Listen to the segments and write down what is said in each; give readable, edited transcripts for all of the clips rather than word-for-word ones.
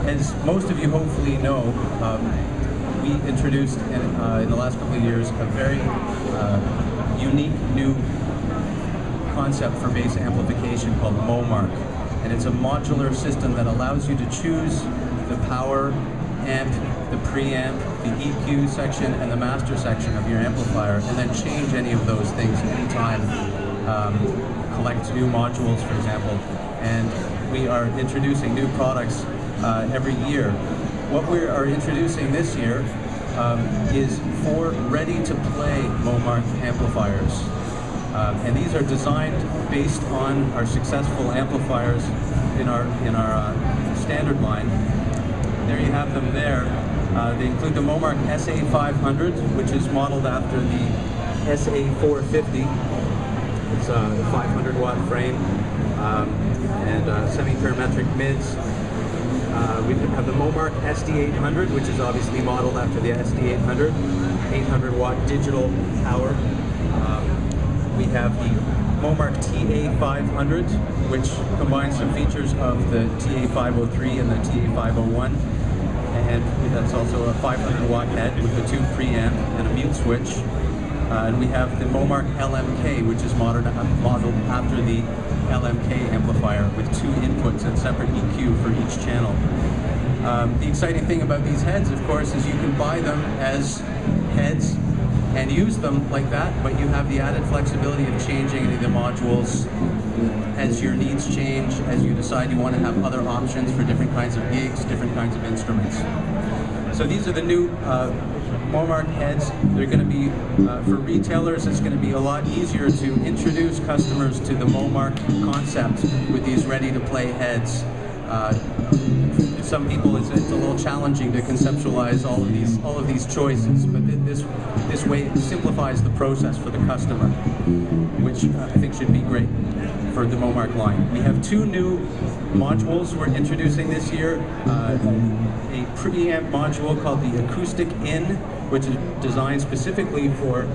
as most of you hopefully know, we introduced in the last couple of years a very unique new concept for bass amplification called MoMark. And it's a modular system that allows you to choose the power, amp, the preamp, the EQ section, and the master section of your amplifier, and then change any of those things anytime. Collect new modules, for example. And we are introducing new products every year. What we are introducing this year is 4 ready-to-play MoMark amplifiers. And these are designed based on our successful amplifiers in our standard line. There you have them there. They include the MoMark SA500, which is modeled after the SA450. It's a 500-watt frame and semi-parametric mids. We have the MoMark SD800, which is obviously modeled after the SD800, 800-watt digital power. We have the MoMark TA500, which combines some features of the TA503 and the TA501. And that's also a 500-watt head with a 2 preamp and a mute switch. And we have the MoMark LMK, which is modeled after the LMK amplifier with 2 inputs and separate EQ for each channel. The exciting thing about these heads, of course, is you can buy them as heads and use them like that, but you have the added flexibility of changing any of the modules as your needs change, as you decide you want to have other options for different kinds of gigs, different kinds of instruments. So these are the new MoMark heads. They're going to be, for retailers, it's going to be a lot easier to introduce customers to the MoMark concept with these ready-to-play heads. Some people, it's a little challenging to conceptualize all of these choices, but this way it simplifies the process for the customer, which I think should be great for the MoMark line. We have 2 new modules we're introducing this year. A preamp module called the Acoustic In, which is designed specifically for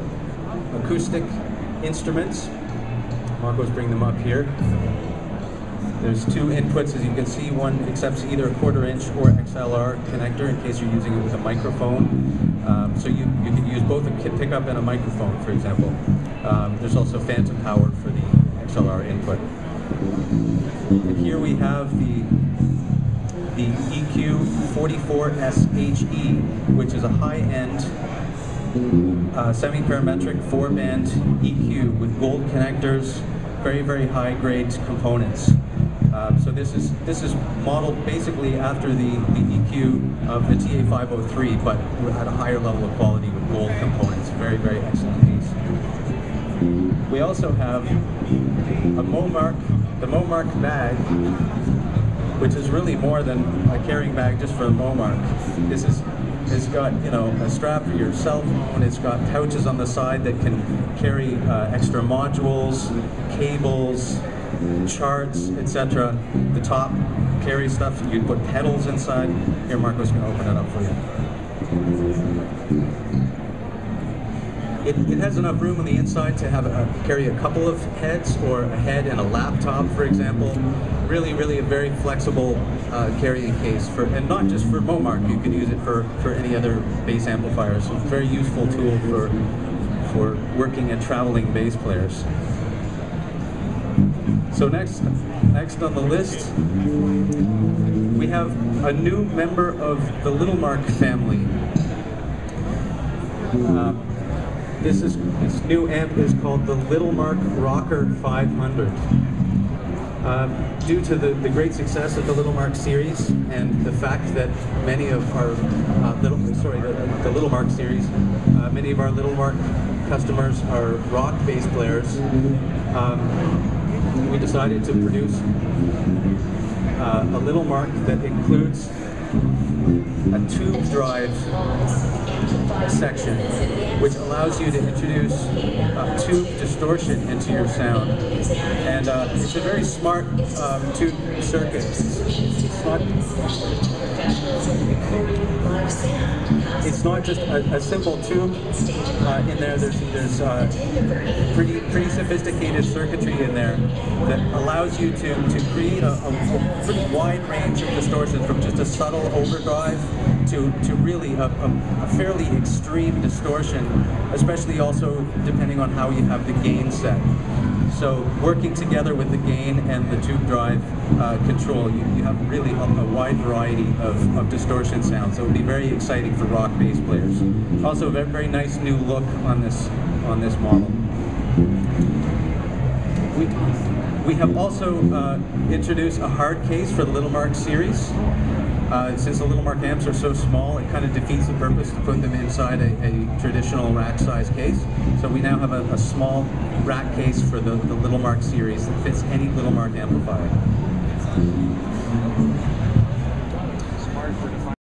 acoustic instruments. Marco's bringing them up here. There's 2 inputs, as you can see. One accepts either a 1/4 inch or XLR connector in case you're using it with a microphone. So you can use both a pickup and a microphone, for example. There's also phantom power for the XLR input. And here we have the EQ44SHE, which is a high-end semi-parametric 4-band EQ with gold connectors, very, very high-grade components. So this is modeled basically after the EQ of the TA503, but at a higher level of quality with gold components. Very, very excellent piece. We also have the MoMark bag, which is really more than a carrying bag just for the MoMark. It's got, you know, a strap for your cell phone. It's got pouches on the side that can carry extra modules, cables, charts, etc. The top carries stuff. You can put pedals inside. Here, Marco's going to open it up for you. It has enough room on the inside to have carry a couple of heads, or a head and a laptop, for example. Really, really a very flexible carrying case, and not just for MoMark. You can use it for any other bass amplifiers. So it's a very useful tool for working and traveling bass players. So next on the list, we have a new member of the Little Mark family. This new amp is called the Little Mark Rocker 500. Due to the great success of the Little Mark series and the fact that many of our the Little Mark series, many of our Little Mark customers are rock bass players, we decided to produce a Little Mark that includes a tube drive section, which allows you to introduce tube distortion into your sound. And it's a very smart tube circuit. it's not just a simple tube in there. There's pretty sophisticated circuitry in there that allows you to create a pretty wide range of distortions, from just a subtle overdrive to really a fairly extreme distortion, especially also depending on how you have the gain set. So working together with the gain and the tube drive control, you have really a wide variety of distortion sounds. So it would be very exciting for rock bass players. Also a very nice new look on this model. We have also introduced a hard case for the Little Mark series. Since the Little Mark amps are so small, it kind of defeats the purpose to put them inside a traditional rack size case. So we now have a small rack case for the Little Mark series that fits any Little Mark amplifier.